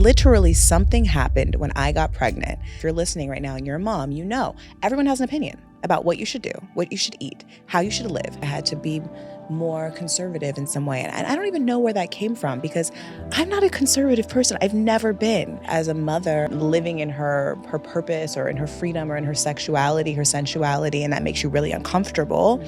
literally something happened when I got pregnant. If you're listening right now and you're a mom, you know everyone has an opinion about what you should do, what you should eat, how you should live. I had to be more conservative in some way. And I don't even know where that came from because I'm not a conservative person. I've never been. As a mother living in her purpose or in her freedom or in her sexuality, her sensuality, and that makes you really uncomfortable.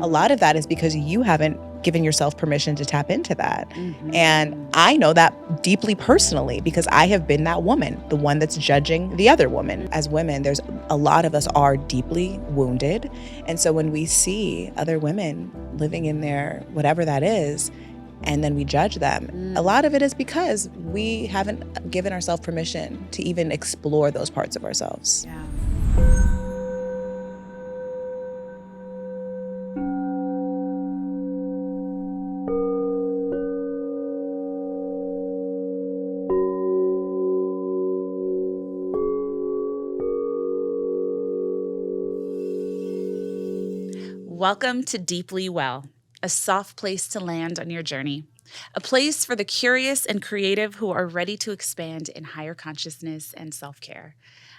A lot of that is because you haven't given yourself permission to tap into that. And I know that deeply personally because I have been that woman, the one that's judging the other woman. As women, there's a lot of us are deeply wounded. And so when we see other women living in their whatever that is, and then we judge them, a lot of it is because we haven't given ourselves permission to even explore those parts of ourselves. Yeah. Welcome to Deeply Well, a soft place to land on your journey, a place for the curious and creative who are ready to expand in higher consciousness and self-care.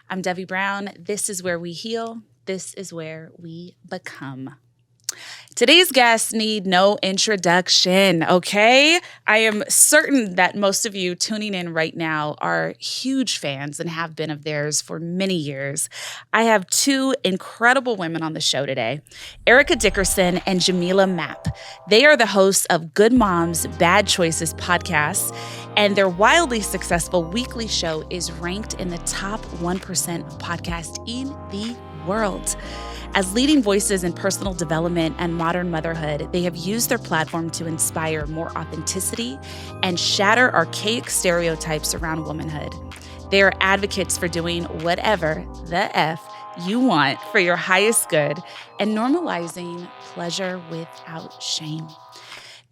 I'm Devi Brown. This is where we heal. This is where we become. Today's guests need no introduction, okay? I am certain that most of you tuning in right now are huge fans and have been of theirs for many years. I have two incredible women on the show today, Erica Dickerson and Jamilah Mapp. They are the hosts of Good Moms, Bad Choices podcast, and their wildly successful weekly show is ranked in the top 1% of podcasts in the world. As leading voices in personal development and modern motherhood, they have used their platform to inspire more authenticity and shatter archaic stereotypes around womanhood. They are advocates for doing whatever the F you want for your highest good and normalizing pleasure without shame.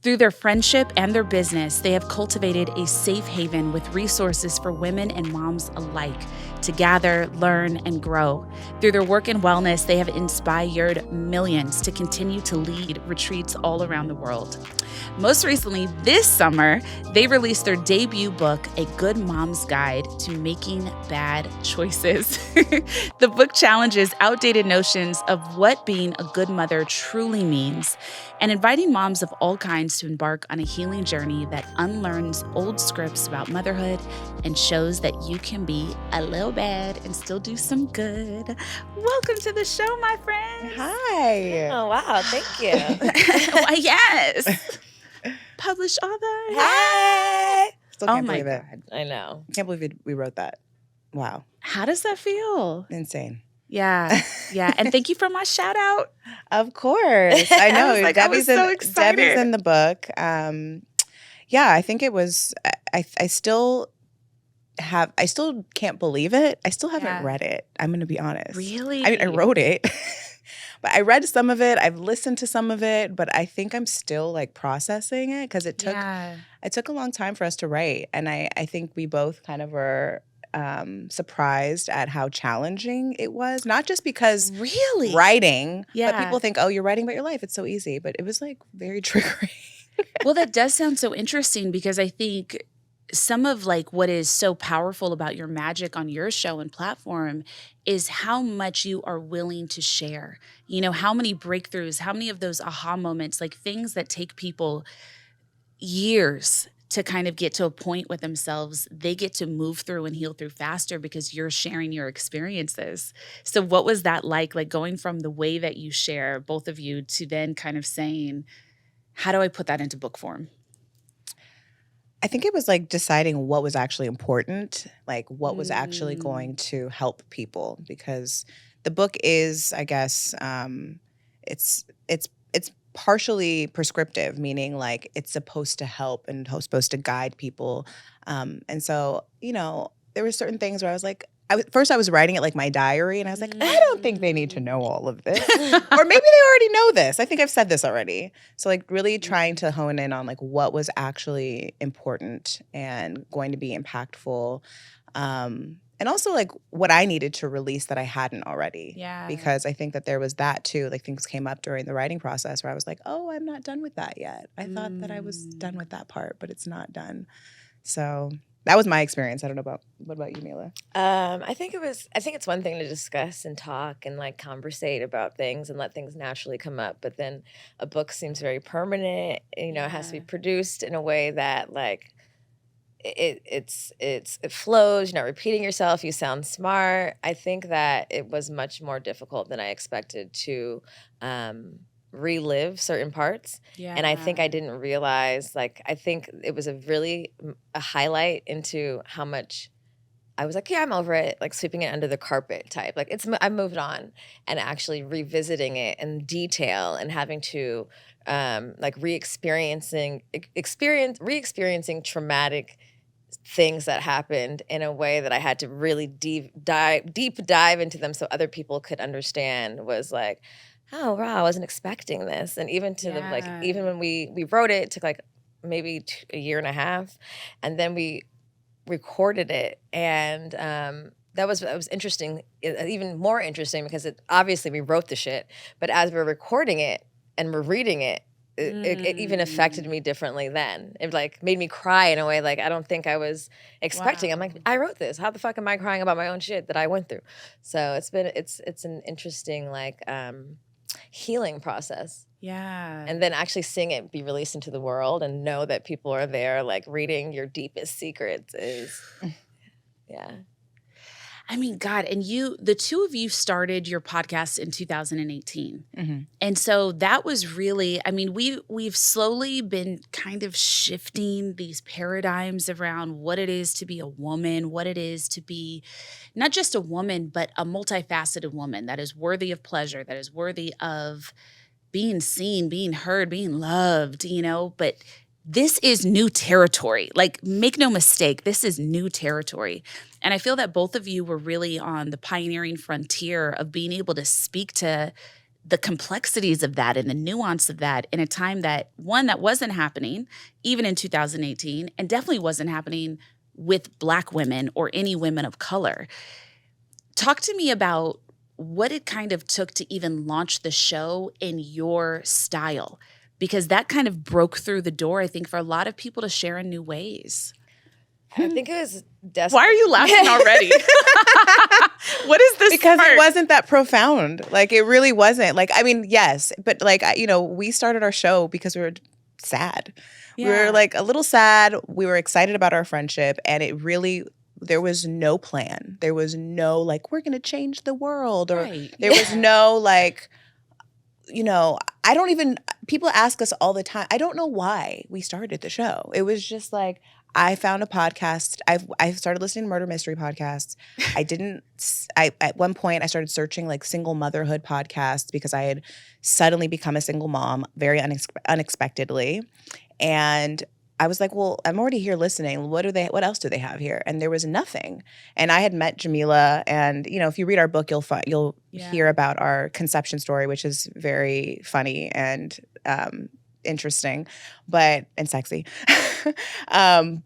Through their friendship and their business, they have cultivated a safe haven with resources for women and moms alike to gather, learn, and grow. Through their work in wellness, they have inspired millions to continue to lead retreats all around the world. Most recently, this summer, they released their debut book, A Good Mom's Guide to Making Bad Choices. The book challenges outdated notions of what being a good mother truly means and inviting moms of all kinds to embark on a healing journey that unlearns old scripts about motherhood and shows that you can be a little bad and still do some good. Welcome to the show, my friend. Hi. Oh, wow. Thank you. Why, yes. Published author. Hey. Still can't Oh my believe it. God. I know. I can't believe we wrote that. Wow. How does that feel? Insane. Yeah. Yeah. And thank you for my shout out. Of course. I know. I was like, I was so excited. Debbie's in the book. Yeah, I think it was, I still can't believe it. I still haven't read it. I'm going to be honest. Really? I mean, I wrote it, but I read some of it. I've listened to some of it, but I think I'm still like processing it because it took a long time for us to write. And I think we both kind of were surprised at how challenging it was. Not just because writing, but people think, oh, you're writing about your life. It's so easy. But it was like very triggering. Well, that does sound so interesting because I think some of like what is so powerful about your magic on your show and platform is how much you are willing to share. You know, how many breakthroughs, how many of those aha moments, like things that take people years to kind of get to a point with themselves, they get to move through and heal through faster because you're sharing your experiences. So what was that like going from the way that you share, both of you, to then kind of saying, how do I put that into book form? I think it was like deciding what was actually important, like what was actually going to help people, because the book is, I guess, it's partially prescriptive, meaning like it's supposed to help and supposed to guide people. And so, you know, there were certain things where I was like, first I was writing it like my diary, and I was like, I don't think they need to know all of this. Or maybe they already know this. I think I've said this already. So like really trying to hone in on like what was actually important and going to be impactful. And also like what I needed to release that I hadn't already. Yeah. Because I think that there was that too. Like things came up during the writing process where I was like, oh, I'm not done with that yet. I thought that I was done with that part, but it's not done. So That was my experience. I don't know what about you, Milah? I think it's one thing to discuss and talk and like conversate about things and let things naturally come up. But then a book seems very permanent. It has to be produced in a way that like it flows. You're not repeating yourself. You sound smart. I think that it was much more difficult than I expected to relive certain parts. Yeah. And I think I didn't realize, like, I think it was a highlight into how much I was like, yeah, I'm over it, like sweeping it under the carpet type. Like I moved on, and actually revisiting it in detail and having to like re-experiencing traumatic things that happened in a way that I had to really deep dive into them so other people could understand was like, oh wow, I wasn't expecting this. And even to the like, even when we wrote it, it took like maybe a year and a half, and then we recorded it, and that was interesting, even more interesting because obviously we wrote the shit, but as we're recording it and we're reading it, it even affected me differently then. It like made me cry in a way like I don't think I was expecting. Wow. I'm like, I wrote this. How the fuck am I crying about my own shit that I went through? So it's an interesting like healing process. Yeah. And then actually seeing it be released into the world and know that people are there like reading your deepest secrets is yeah. I mean, God, and the two of you started your podcast in 2018. Mm-hmm. And so that was really, I mean, we've slowly been kind of shifting these paradigms around what it is to be a woman, what it is to be not just a woman, but a multifaceted woman that is worthy of pleasure, that is worthy of being seen, being heard, being loved, but this is new territory. Like, make no mistake, this is new territory. And I feel that both of you were really on the pioneering frontier of being able to speak to the complexities of that and the nuance of that in a time that wasn't happening, even in 2018, and definitely wasn't happening with Black women or any women of color. Talk to me about what it kind of took to even launch the show in your style, because that kind of broke through the door, I think, for a lot of people to share in new ways. I think it was desperate. Why are you laughing already? What is this Because part? It wasn't that profound. Like, it really wasn't. Like, I mean, yes, but like, we started our show because we were sad. Yeah. We were like a little sad. We were excited about our friendship, and it really, there was no plan. There was no like, we're going to change the world, or there was no like, people ask us all the time. I don't know why we started the show. It was just like, I found a podcast. I started listening to murder mystery podcasts. At one point I started searching like single motherhood podcasts because I had suddenly become a single mom very unexpectedly. And I was like, well, I'm already here listening. What else do they have here? And there was nothing. And I had met Jamilah, and if you read our book, you'll hear about our conception story, which is very funny and interesting, and sexy. I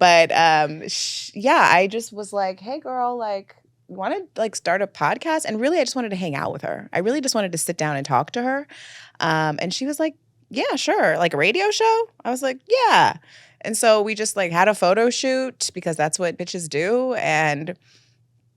just was like, hey girl, like, you want to like start a podcast? And really, I just wanted to hang out with her. I really just wanted to sit down and talk to her. And she was like, yeah, sure. Like a radio show? I was like, yeah. And so we just like had a photo shoot because that's what bitches do, and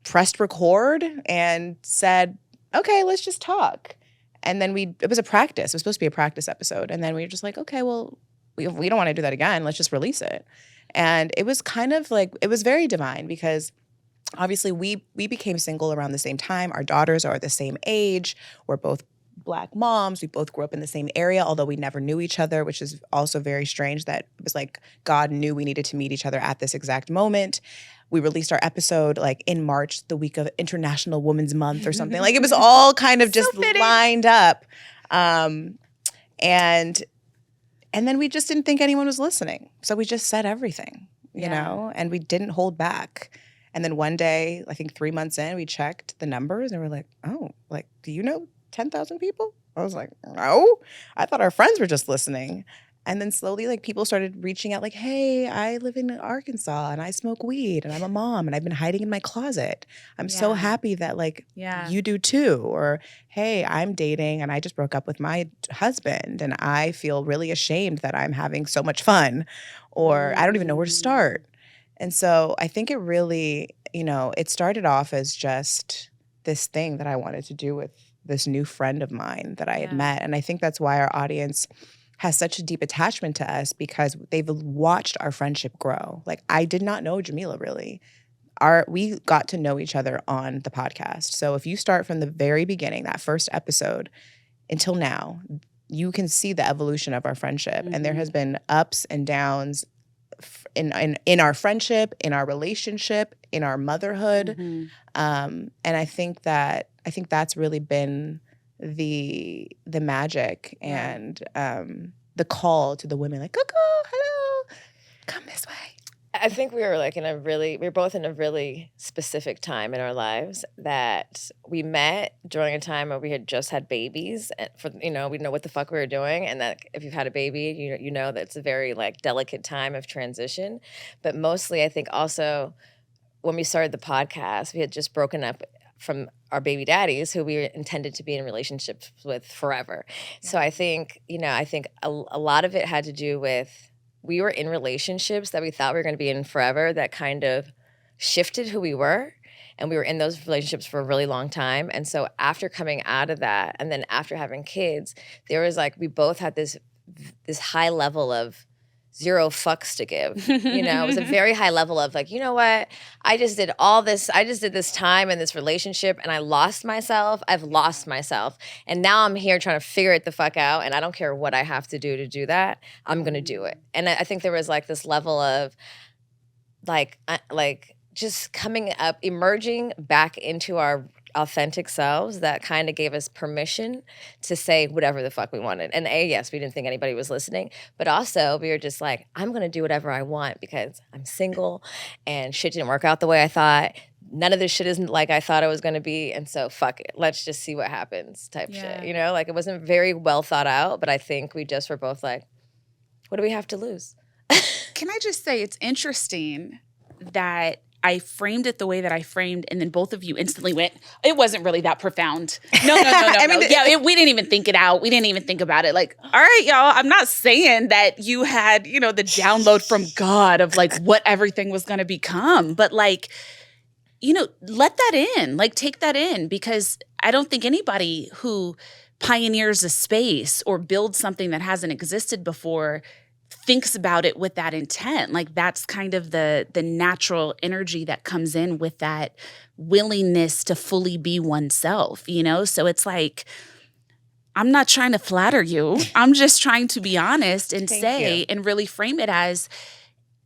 pressed record and said, okay, let's just talk. And then it was a practice. It was supposed to be a practice episode. And then we were just like, okay, well, we don't want to do that again. Let's just release it. And it was kind of like, it was very divine because obviously we became single around the same time. Our daughters are the same age. We're both Black moms. We both grew up in the same area, although we never knew each other, which is also very strange that it was like God knew we needed to meet each other at this exact moment. We released our episode like in March, the week of International Women's Month or something. Like, it was all kind of just lined up. And then we just didn't think anyone was listening. So we just said everything, and we didn't hold back. And then one day, I think 3 months in, we checked the numbers and we're like, oh, like, do you know 10,000 people? I was like, no, I thought our friends were just listening. And then slowly, like, people started reaching out like, hey, I live in Arkansas and I smoke weed and I'm a mom and I've been hiding in my closet. I'm so happy that like you do too. Or, hey, I'm dating and I just broke up with my husband and I feel really ashamed that I'm having so much fun. Or I don't even know where to start. And so I think it really, it started off as just this thing that I wanted to do with this new friend of mine that I had met. And I think that's why our audience has such a deep attachment to us, because they've watched our friendship grow. Like, I did not know Jamilah really. We got to know each other on the podcast. So if you start from the very beginning, that first episode, until now, you can see the evolution of our friendship. And there has been ups and downs in our friendship, in our relationship, in our motherhood. And I think that's really been the magic and the call to the women, like, Coco, hello, come this way. I think we were both in a really specific time in our lives, that we met during a time where we had just had babies, and we know what the fuck we were doing. And that if you've had a baby, you know that it's a very delicate time of transition. But mostly, I think also when we started the podcast, we had just broken up from our baby daddies, who we intended to be in relationships with forever. Yeah. So I think, a lot of it had to do with, we were in relationships that we thought we were going to be in forever, that kind of shifted who we were. And we were in those relationships for a really long time. And so after coming out of that, and then after having kids, there was we both had this high level of zero fucks to give. It was a very high level of you know what? I just did all this. I just did this time in this relationship, and I lost myself. I've lost myself. And now I'm here trying to figure it the fuck out. And I don't care what I have to do that. I'm going to do it. And I think there was this level of just coming up, emerging back into our authentic selves, that kind of gave us permission to say whatever the fuck we wanted. And yes, we didn't think anybody was listening, but also we were just I'm going to do whatever I want because I'm single and shit didn't work out the way I thought. None of this shit isn't like I thought it was going to be. And so fuck it. Let's just see what happens type shit. It wasn't very well thought out, but I think we just were both what do we have to lose? Can I just say, it's interesting that I framed it the way that I framed, and then both of you instantly went, it wasn't really that profound. No. We didn't even think it out. We didn't even think about it. All right, y'all, I'm not saying that you had, the download from God of what everything was going to become. But let that in, take that in, because I don't think anybody who pioneers a space or builds something that hasn't existed before thinks about it with that intent. That's kind of the natural energy that comes in with that willingness to fully be oneself, So it's I'm not trying to flatter you. I'm just trying to be honest and and really frame it as,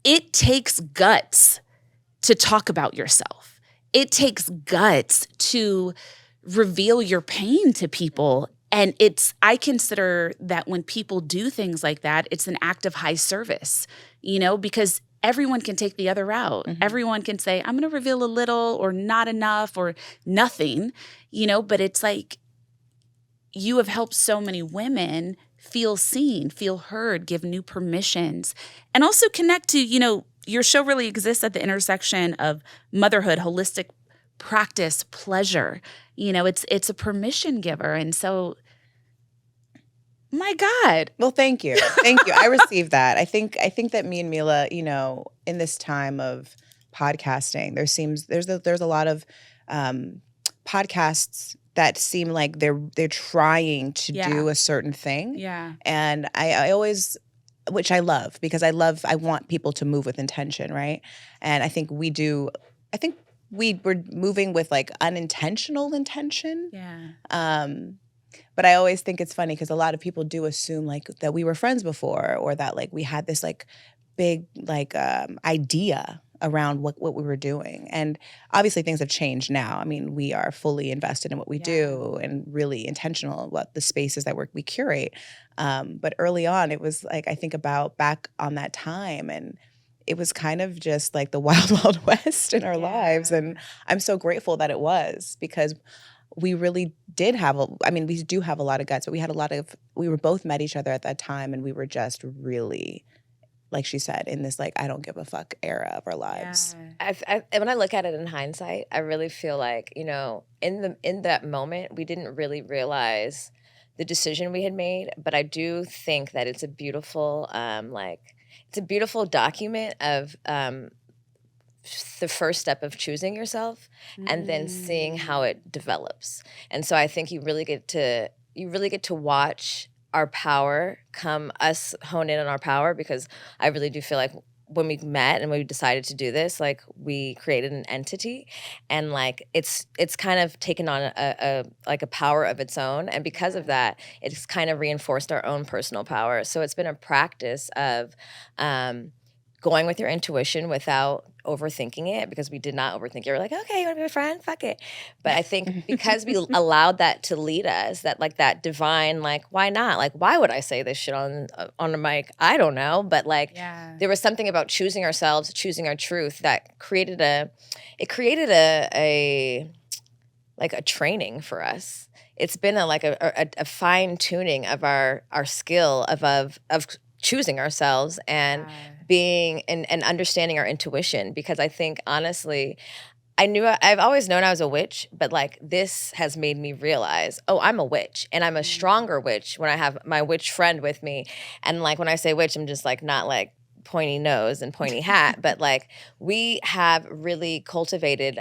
it takes guts to talk about yourself. It takes guts to reveal your pain to people. And I consider that when people do things like that, it's an act of high service, because everyone can take the other route. Mm-hmm. Everyone can say, I'm going to reveal a little or not enough or nothing, but it's you have helped so many women feel seen, feel heard, give new permissions, and also connect to, your show really exists at the intersection of motherhood, holistic practice, pleasure. It's a permission giver. And so, my God. Well, thank you. Thank you. I received that. I think that me and Milah, in this time of podcasting, there's a lot of podcasts that seem like they're trying to do a certain thing. Yeah. And I always, which I love, because I want people to move with intention, right? And I think we do. I think we were moving with unintentional intention. Yeah. But I always think it's funny because a lot of people do assume that we were friends before, or that we had this big idea around what we were doing. And obviously things have changed now. I mean, we are fully invested in what we do and really intentional about the spaces that we curate. But early on, it was I think about back on that time, and it was kind of just the wild, wild west in our lives. And I'm so grateful that it was, because we really did have we do have a lot of guts, but we were both met each other at that time, and we were just really, like she said, in this I don't give a fuck era of our lives. Yeah. When I look at it in hindsight, I really feel in that moment, we didn't really realize the decision we had made, but I do think that it's a beautiful, it's a beautiful document of the first step of choosing yourself and then seeing how it develops. And so I think you really get to watch our power us hone in on our power, because I really do feel like when we met and we decided to do this, like we created an entity, and like it's kind of taken on a power of its own. And because of that, it's kind of reinforced our own personal power. So it's been a practice of going with your intuition without overthinking it, because we did not overthink it. We're like, okay, you want to be my friend? Fuck it. But I think because we allowed that to lead us, that divine, like, why not? Like, why would I say this shit on the mic? I don't know. But like, there was something about choosing ourselves, choosing our truth that created a training for us. It's been a fine tuning of our skill of choosing ourselves and being and understanding our intuition. Because I think, honestly, I've always known I was a witch, but like this has made me realize, oh, I'm a witch, and I'm a stronger witch when I have my witch friend with me. And like when I say witch, I'm just like not like pointy nose and pointy hat, but like we have really cultivated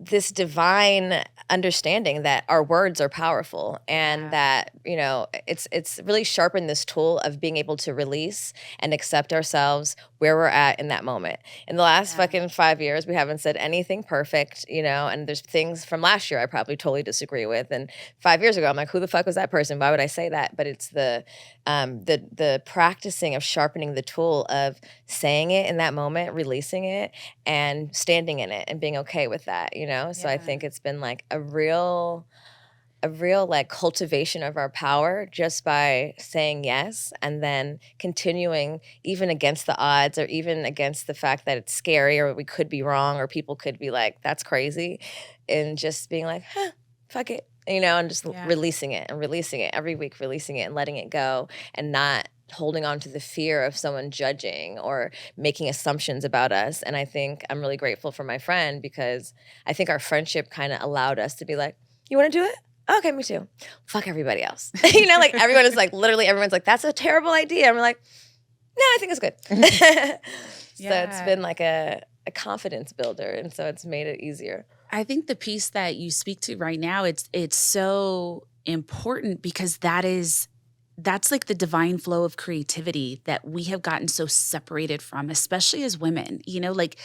this divine understanding that our words are powerful, and that, you know, it's really sharpened this tool of being able to release and accept ourselves where we're at in that moment. In the last fucking 5 years, we haven't said anything perfect, you know, and there's things from last year I probably totally disagree with. And 5 years ago, I'm like, who the fuck was that person? Why would I say that? But it's the practicing of sharpening the tool of saying it in that moment, releasing it, and standing in it and being okay with that, you know? So I think it's been like a real like cultivation of our power just by saying yes, and then continuing even against the odds, or even against the fact that it's scary, or we could be wrong, or people could be like, that's crazy, and just being like, fuck it, you know, and just releasing it every week, releasing it and letting it go, and not holding on to the fear of someone judging or making assumptions about us. And I think I'm really grateful for my friend, because I think our friendship kind of allowed us to be like, you want to do it? Okay, me too. Fuck everybody else. You know, like everyone is like, literally everyone's like, that's a terrible idea. And we're like, no, I think it's good. So it's been like a confidence builder. And so it's made it easier. I think the piece that you speak to right now, it's so important, because that's like the divine flow of creativity that we have gotten so separated from, especially as women. You know, like,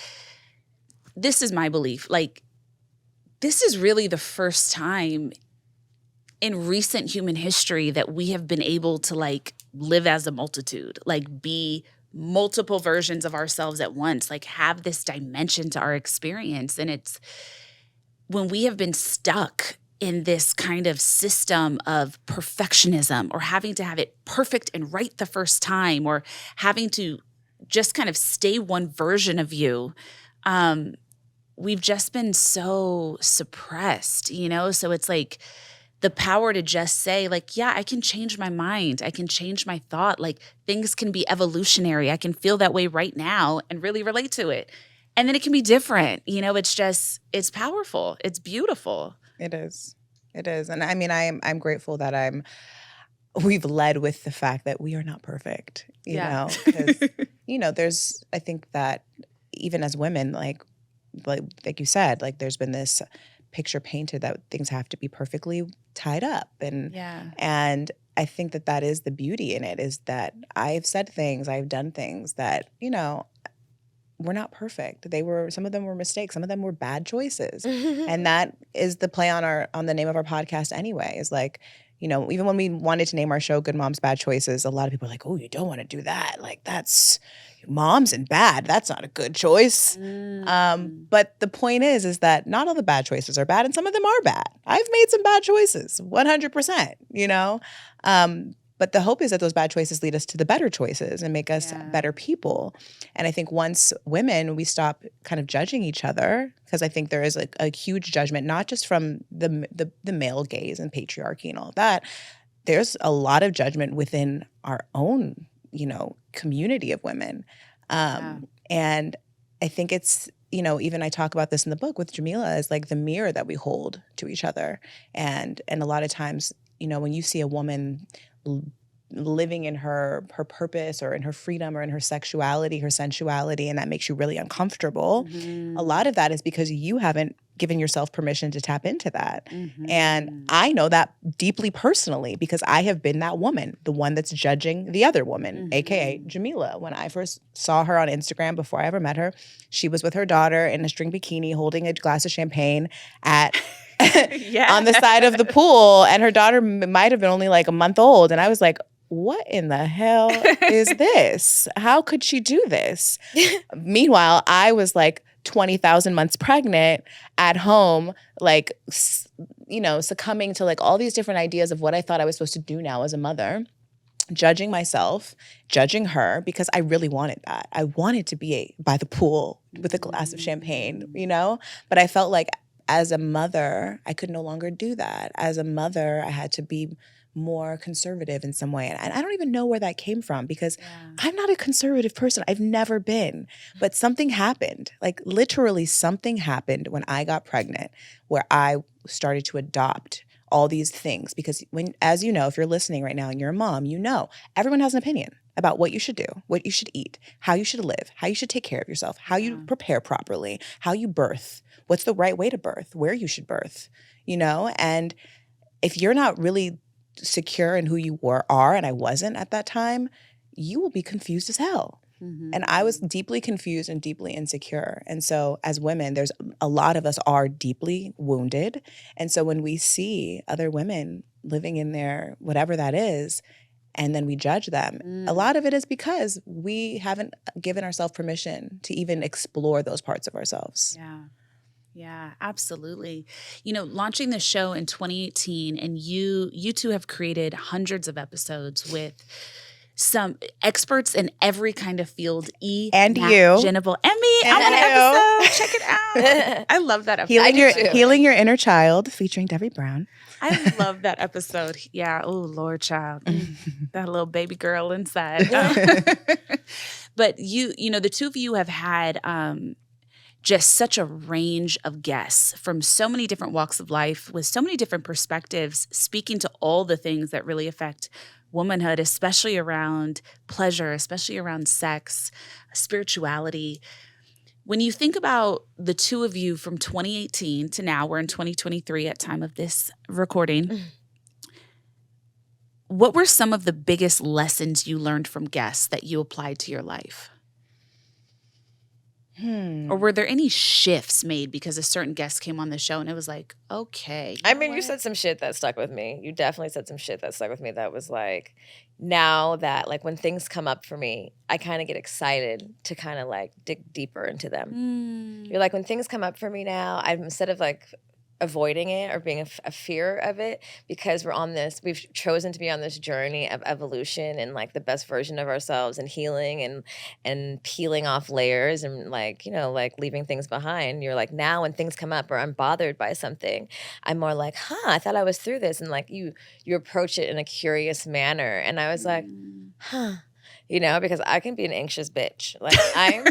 this is my belief. Like, this is really the first time in recent human history that we have been able to like live as a multitude, like be multiple versions of ourselves at once, like have this dimension to our experience. And it's when we have been stuck in this kind of system of perfectionism, or having to have it perfect and right the first time, or having to just kind of stay one version of you, we've just been so suppressed, you know? So it's like the power to just say, like, yeah, I can change my mind. I can change my thought. Like, things can be evolutionary. I can feel that way right now and really relate to it. And then it can be different. You know, it's just, it's powerful. It's beautiful. It is. It is. And I mean, I'm grateful that we've led with the fact that we are not perfect, you know, because, you know, I think that even as women, like you said, like there's been this picture painted that things have to be perfectly tied up. And I think that is the beauty in it, is that I've said things, I've done things that, you know, we're not perfect. Some of them were mistakes. Some of them were bad choices. And that is the play on the name of our podcast anyway, is like, you know, even when we wanted to name our show Good Moms, Bad Choices, a lot of people are like, oh, you don't want to do that. Like, that's moms and bad. That's not a good choice. But the point is that not all the bad choices are bad, and some of them are bad. I've made some bad choices, 100%, you know? But the hope is that those bad choices lead us to the better choices and make us better people. And I think once women, we stop kind of judging each other, because I think there is a huge judgment, not just from the male gaze and patriarchy and all that. There's a lot of judgment within our own, you know, community of women. And I think it's, you know, even I talk about this in the book with Jamilah, is like the mirror that we hold to each other. And a lot of times, you know, when you see a woman living in her purpose or in her freedom or in her sexuality, her sensuality, and that makes you really uncomfortable. A lot of that is because you haven't given yourself permission to tap into that. And I know that deeply personally because I have been that woman, the one that's judging the other woman, aka Jamilah. When I first saw her on Instagram before I ever met her, she was with her daughter in a string bikini holding a glass of champagne at on the side of the pool, and her daughter might have been only like a month old. And I was like, what in the hell is this? How could she do this? Meanwhile, I was like 20,000 months pregnant at home, like, succumbing to like all these different ideas of what I thought I was supposed to do now as a mother, judging myself, judging her, because I really wanted that. I wanted to be by the pool with a glass of champagne, but I felt like as a mother, I could no longer do that. As a mother, I had to be more conservative in some way. And I don't even know where that came from because I'm not a conservative person. I've never been. But something happened. Like literally something happened when I got pregnant where I started to adopt all these things. Because as you know, if you're listening right now and you're a mom, everyone has an opinion about what you should do, what you should eat, how you should live, how you should take care of yourself, how you prepare properly, how you birth, what's the right way to birth, where you should birth, And if you're not really secure in who you are, and I wasn't at that time, you will be confused as hell. And I was deeply confused and deeply insecure. And so as women, there's a lot of us are deeply wounded. And so when we see other women living in their whatever that is, and then we judge them, a lot of it is because we haven't given ourselves permission to even explore those parts of ourselves. Yeah, absolutely. Launching the show in 2018, and you two have created hundreds of episodes with some experts in every kind of field. And you. Genital, and me. I'm on an episode. Check it out. I love that episode. Healing Your Inner Child, featuring Devi Brown. I love that episode. Yeah. Oh, Lord, child. That little baby girl inside. But the two of you have had just such a range of guests from so many different walks of life with so many different perspectives, speaking to all the things that really affect womanhood, especially around pleasure, especially around sex, spirituality. When you think about the two of you from 2018 to now, we're in 2023 at time of this recording, what were some of the biggest lessons you learned from guests that you applied to your life? Or were there any shifts made because a certain guest came on the show and it was like, okay. You said some shit that stuck with me. You definitely said some shit that stuck with me that was like, now that like when things come up for me, I kind of get excited to kind of like dig deeper into them. You're like, when things come up for me now, I'm instead of like avoiding it or being a fear of it, because we've chosen to be on this journey of evolution and like the best version of ourselves and healing and peeling off layers and like, like leaving things behind. You're like, now when things come up or I'm bothered by something, I'm more like, I thought I was through this. And like you approach it in a curious manner. And I was like, because I can be an anxious bitch. Like I'm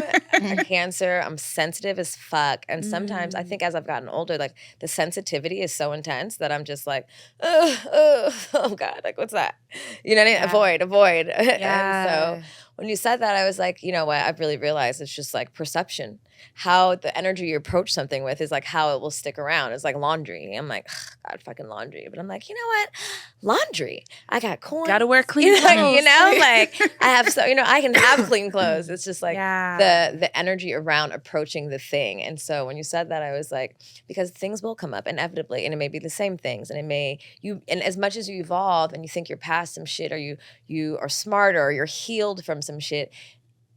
a Cancer, I'm sensitive as fuck. And sometimes I think as I've gotten older, like the sensitivity is so intense that I'm just like, oh God, like what's that? You know what I mean? Avoid. And so when you said that, I was like, you know what? I've really realized it's just like perception. How the energy you approach something with is like how it will stick around. It's like laundry. I'm like, God, fucking laundry. But I'm like, you know what? Laundry. I got coin. Gotta wear clean clothes. Like I have I can have clean clothes. It's just like the energy around approaching the thing. And so when you said that, I was like, because things will come up inevitably, and it may be the same things, and and as much as you evolve and you think you're past some shit, or you are smarter, or you're healed from some shit,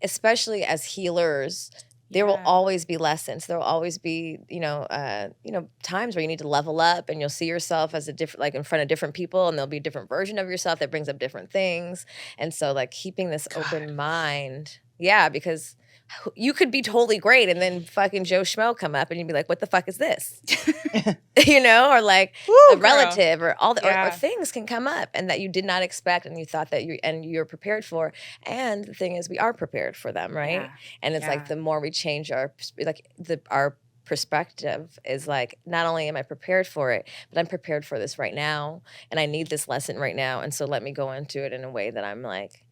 especially as healers, there will always be lessons. There will always be, times where you need to level up, and you'll see yourself as a different, like in front of different people, and there'll be a different version of yourself that brings up different things. And so, like keeping this open mind, because you could be totally great, and then fucking Joe Schmo come up, and you'd be like, "What the fuck is this?" Or like a relative, or all or things can come up, and that you did not expect, and you thought that you're prepared for. And the thing is, we are prepared for them, right? And it's like the more we change our perspective is like, not only am I prepared for it, but I'm prepared for this right now, and I need this lesson right now, and so let me go into it in a way that I'm like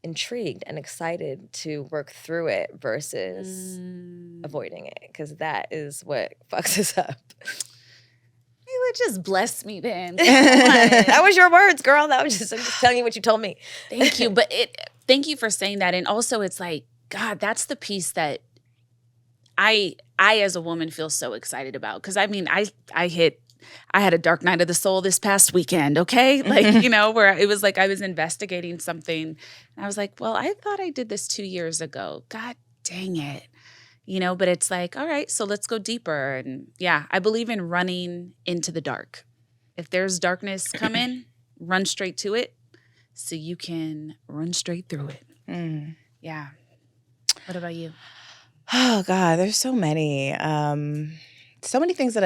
intrigued and excited to work through it versus avoiding it, because that is what fucks us up. You would just bless me then. That was your words, girl. I'm just telling you what you told me. Thank you. But thank you for saying that. And also it's like, God, that's the piece that I as a woman feel so excited about. Cause I mean, I had a dark night of the soul this past weekend. Okay. Like, you know, where it was like, I was investigating something and I was like, well, I thought I did this 2 years ago. God dang it. You know, but it's like, all right, so let's go deeper. And yeah, I believe in running into the dark. If there's darkness coming, run straight to it so you can run straight through it. Yeah. What about you? Oh God, there's so many things that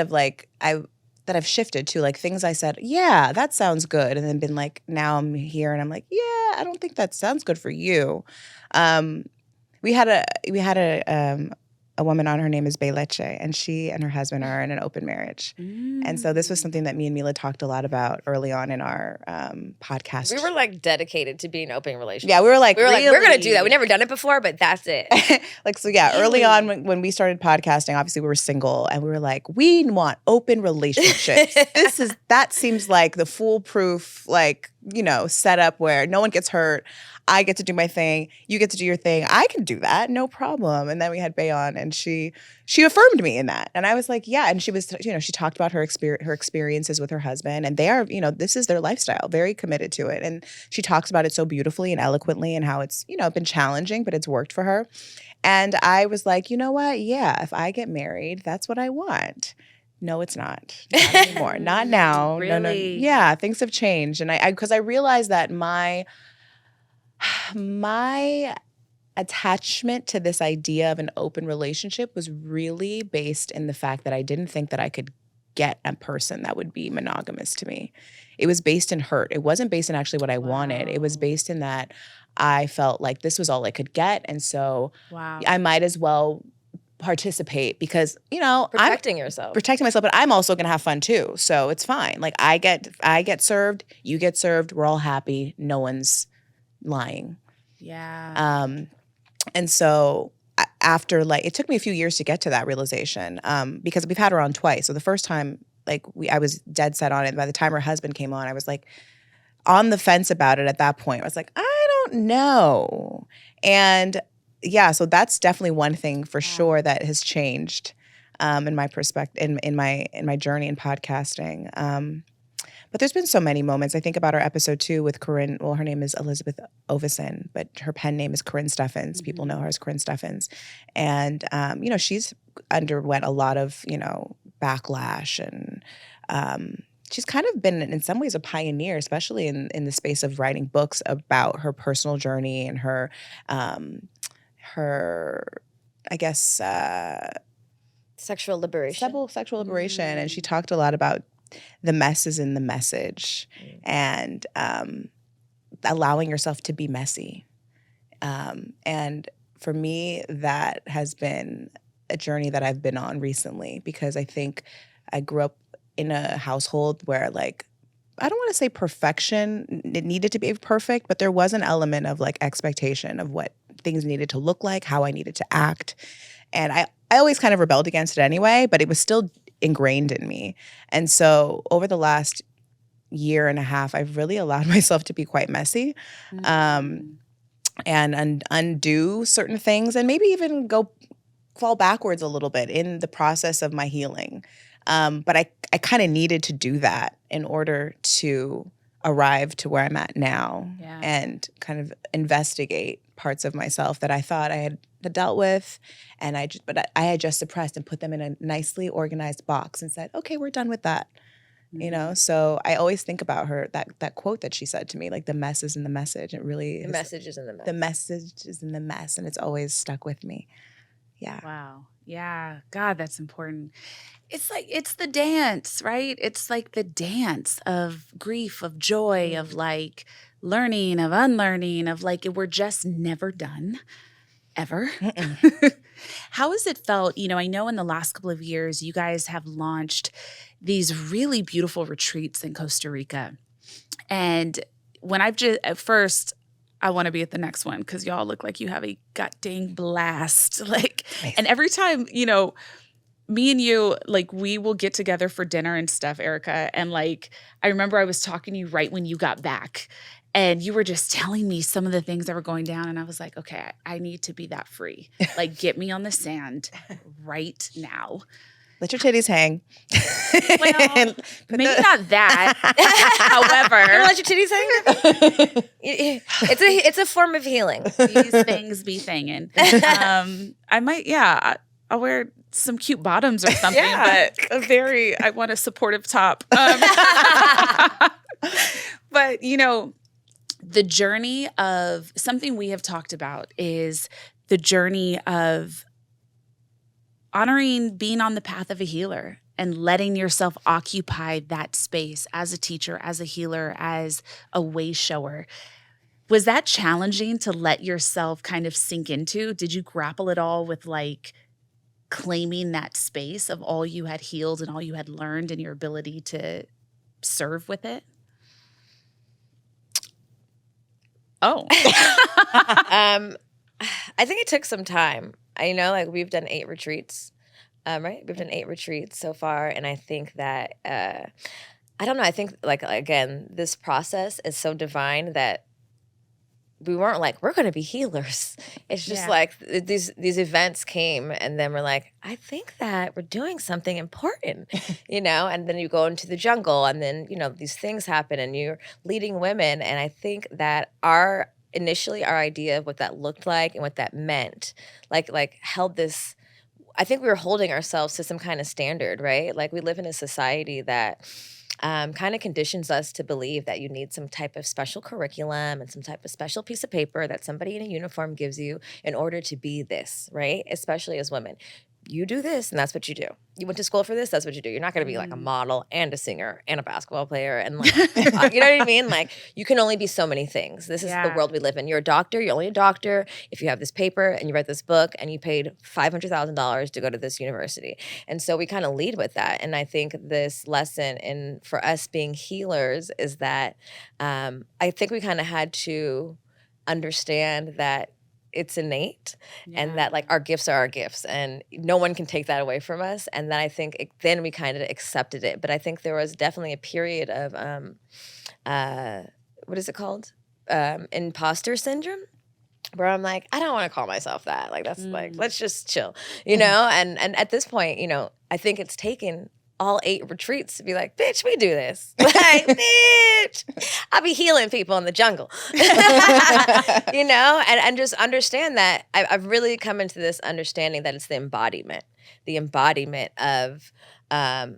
I've shifted to, like things I said, yeah, that sounds good. And then been like, now I'm here and I'm like, yeah, I don't think that sounds good for you. We had a woman on, her name is Beleche, and she and her husband are in an open marriage. And so this was something that me and Milah talked a lot about early on in our podcast. We were like dedicated to being an open relationship. Yeah, we were like, we're going to do that. We never done it before, but that's it. Like, so yeah, early on when we started podcasting, obviously we were single and we were like, we want open relationships. That seems like the foolproof, like, you know, setup where no one gets hurt. I get to do my thing. You get to do your thing. I can do that. No problem. And then we had Bay on and she affirmed me in that. And I was like, yeah. And she was, you know, she talked about her experiences with her husband, and they are, you know, this is their lifestyle, very committed to it. And she talks about it so beautifully and eloquently and how it's, you know, been challenging, but it's worked for her. And I was like, you know what? Yeah, if I get married, that's what I want. No, it's not. Not anymore. Not now. Really? No. Yeah, things have changed. And because I realized that my attachment to this idea of an open relationship was really based in the fact that I didn't think that I could get a person that would be monogamous to me. It was based in hurt. It wasn't based in actually what I wanted. It was based in that I felt like this was all I could get. And so I might as well participate because, you know, protecting myself, but I'm also going to have fun too. So it's fine. Like I get served, you get served, we're all happy. No one's lying. Yeah. And so after, like, it took me a few years to get to that realization, because we've had her on twice. So the first time, like, I was dead set on it. By the time her husband came on, I was like on the fence about it at that point. I was like, I don't know. And yeah, so that's definitely one thing for sure that has changed in my perspective, in my journey in podcasting. But there's been so many moments. I think about our episode 2 with Corinne. Well, her name is Elizabeth Ovison, but her pen name is Corinne Steffens. Mm-hmm. People know her as Corinne Steffens. And, you know, she's underwent a lot of, you know, backlash. And she's kind of been, in some ways, a pioneer, especially in the space of writing books about her personal journey and her I guess, sexual liberation. Sexual liberation. Mm-hmm. And she talked a lot about the mess is in the message, and allowing yourself to be messy. And for me, that has been a journey that I've been on recently, because I think I grew up in a household where, like, I don't want to say perfection, it needed to be perfect, but there was an element of like expectation of what things needed to look like, how I needed to act. And I always kind of rebelled against it anyway, but it was still ingrained in me. And so over the last year and a half, I've really allowed myself to be quite messy, and undo certain things, and maybe even fall backwards a little bit in the process of my healing. But I kind of needed to do that in order to arrive to where I'm at now, and kind of investigate parts of myself that I thought I had dealt with, and I had just suppressed and put them in a nicely organized box and said, okay, we're done with that. Mm-hmm. You know, so I always think about her, that quote that she said to me, like, the mess is in the message. It really is. The message is in the mess. The message is in the mess, and it's always stuck with me. Yeah. Wow. Yeah. God, that's important. It's like, it's the dance, right? It's like the dance of grief, of joy, of like learning, of unlearning, of like, we're just never done. ever. How has it felt? You know, I know in the last couple of years, you guys have launched these really beautiful retreats in Costa Rica. And when at first, I want to be at the next one because y'all look like you have a god dang blast. Like, Nice. And every time, you know, me and you, like, we will get together for dinner and stuff, Erica. And like, I remember I was talking to you right when you got back. And you were just telling me some of the things that were going down. And I was like, okay, I need to be that free. Like, get me on the sand right now. Let your titties hang. Well, maybe not that. However, You let your titties hang? It's a form of healing. these things be thinging. I might, I'll wear some cute bottoms or something, but I want a supportive top. But, you know, the journey of something we have talked about is the journey of honoring being on the path of a healer and letting yourself occupy that space as a teacher, as a healer, as a way shower. Was that challenging to let yourself kind of sink into? Did you grapple at all with like claiming that space of all you had healed and all you had learned and your ability to serve with it? Oh. I think it took some time. I know, like, we've done 8 retreats, right? We've done 8 retreats so far, and I think that I don't know. I think, like, again, this process is so divine that we weren't like, we're going to be healers. It's just like these events came, and then we're like, I think that we're doing something important, you know? And then you go into the jungle, and then, you know, these things happen, and you're leading women. And I think that initially our idea of what that looked like and what that meant, like held this, I think we were holding ourselves to some kind of standard, right? Like, we live in a society that kind of conditions us to believe that you need some type of special curriculum and some type of special piece of paper that somebody in a uniform gives you in order to be this, right? Especially as women. You do this, and that's what you do. You went to school for this, that's what you do. You're not going to be like a model and a singer and a basketball player and like, you know what I mean? Like, you can only be so many things. This is the world we live in. You're a doctor, you're only a doctor if you have this paper and you write this book and you paid $500,000 to go to this university. And so we kind of lead with that. And I think this lesson for us being healers is that I think we kind of had to understand that it's innate and that, like, our gifts are our gifts and no one can take that away from us. And then I think then we kind of accepted it. But I think there was definitely a period of, what is it called? Imposter syndrome, where I'm like, I don't want to call myself that. Like, that's like, let's just chill, you know? And at this point, you know, I think it's taken all 8 retreats to be like, bitch, we do this. Like, bitch, I'll be healing people in the jungle. You know, and just understand that I've really come into this understanding that it's the embodiment of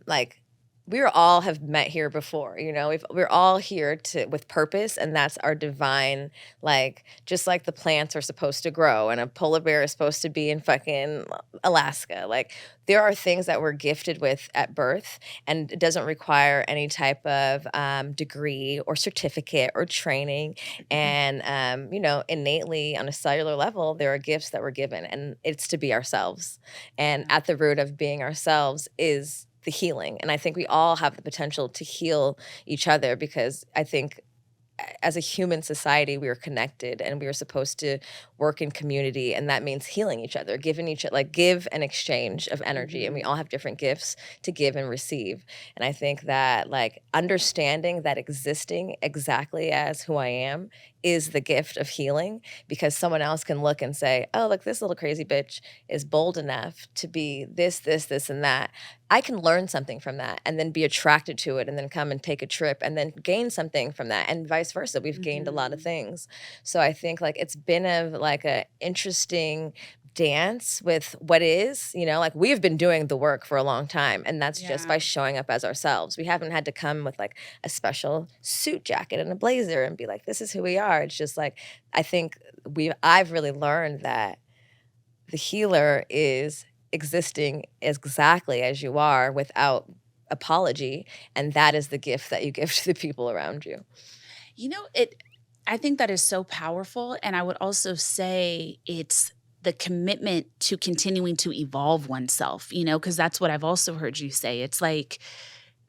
like, we all have met here before, you know, we're all here with purpose, and that's our divine, like, just like the plants are supposed to grow and a polar bear is supposed to be in fucking Alaska. Like, there are things that we're gifted with at birth, and it doesn't require any type of degree or certificate or training. And, you know, innately on a cellular level, there are gifts that we're given, and it's to be ourselves. And at the root of being ourselves is the healing. And I think we all have the potential to heal each other, because I think as a human society, we are connected and we are supposed to work in community, and that means healing each other, giving each other, like, give and exchange of energy. And we all have different gifts to give and receive. And I think that, like, understanding that existing exactly as who I am is the gift of healing, because someone else can look and say, oh, look, this little crazy bitch is bold enough to be this, and that. I can learn something from that and then be attracted to it and then come and take a trip and then gain something from that, and vice versa. We've gained a lot of things. So I think, like, it's been a interesting dance with what is, you know, like, we've been doing the work for a long time, and that's just by showing up as ourselves. We haven't had to come with, like, a special suit jacket and a blazer and be like, this is who we are. It's just like, I think I've really learned that the healer is existing exactly as you are without apology, and that is the gift that you give to the people around you. You know, I think that is so powerful, and I would also say it's the commitment to continuing to evolve oneself, because that's what I've also heard you say. It's like,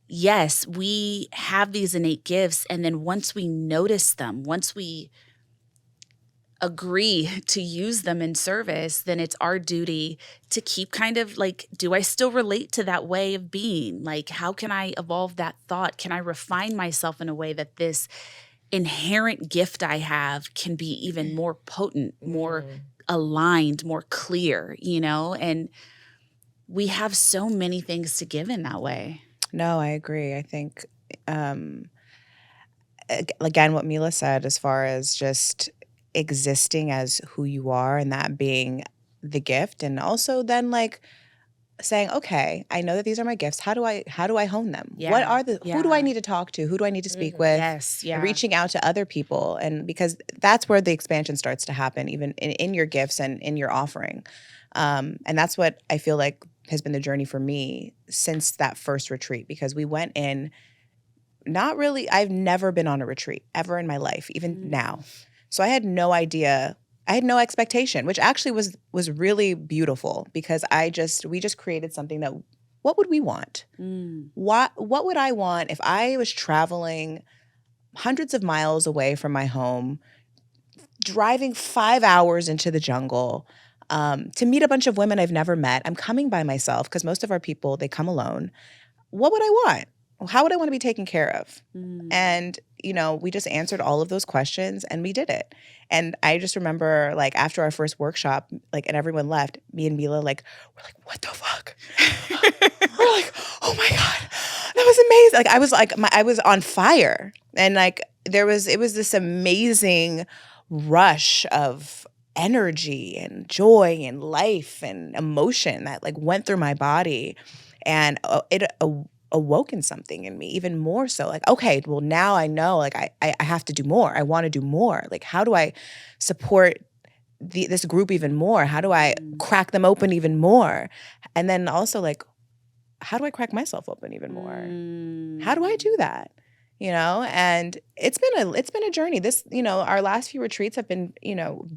yes, we have these innate gifts. And then once we notice them, once we agree to use them in service, then it's our duty to keep kind of like, do I still relate to that way of being? Like, how can I evolve that thought? Can I refine myself in a way that this inherent gift I have can be even more potent, more aligned, more clear, And we have so many things to give in that way. No, I agree. I think, again, what Milah said, as far as just existing as who you are and that being the gift, and also then like saying, okay, I know that these are my gifts. How do I hone them? What are who do I need to talk to? Who do I need to speak with? Yes, yeah. And reaching out to other people. And because that's where the expansion starts to happen, even in your gifts and in your offering. And that's what I feel like has been the journey for me since that first retreat, because we went in not really, I've never been on a retreat ever in my life, even now. So I had no idea. I had no expectation, which actually was really beautiful, because we just created something that, what would we want? What would I want if I was traveling hundreds of miles away from my home, driving 5 hours into the jungle, to meet a bunch of women I've never met? I'm coming by myself because most of our people, they come alone. What would I want? How would I want to be taken care of? And, we just answered all of those questions and we did it. And I just remember, like, after our first workshop, like, and everyone left, me and Milah, like, we're like, what the fuck? We're like, oh my God, that was amazing. Like, I was on fire. And like, it was this amazing rush of energy and joy and life and emotion that like went through my body. And it awoken something in me even more so, like, okay, well, now I know, like, I have to do more. I want to do more. Like, how do I support this group even more? How do I crack them open even more? And then also, like, how do I crack myself open even more? How do I do that? And it's been a journey. This, our last few retreats have been,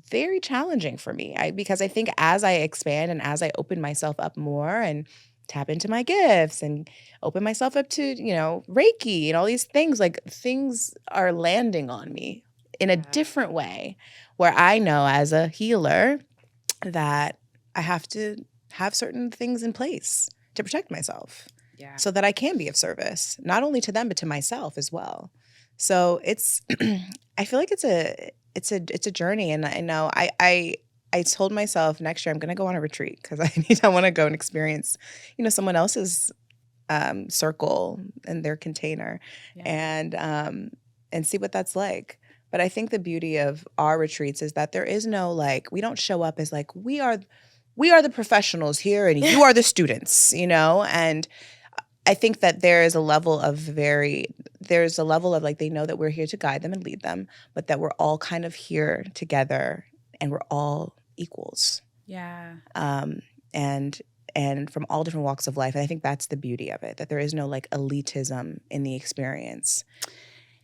very challenging for me. Because I think as I expand and as I open myself up more and tap into my gifts and open myself up to, Reiki and all these things, like, things are landing on me in a different way, where I know as a healer that I have to have certain things in place to protect myself. Yeah. So that I can be of service, not only to them, but to myself as well. So it's, I feel like it's a journey. And I know I told myself next year I'm going to go on a retreat, because I want to go and experience, someone else's circle and their container, and see what that's like. But I think the beauty of our retreats is that there is no, like, we don't show up as like, we are the professionals here and you are the students, and I think that there's a level of like, they know that we're here to guide them and lead them, but that we're all kind of here together and we're all equals. Yeah. And from all different walks of life. And I think that's the beauty of it, that there is no like elitism in the experience.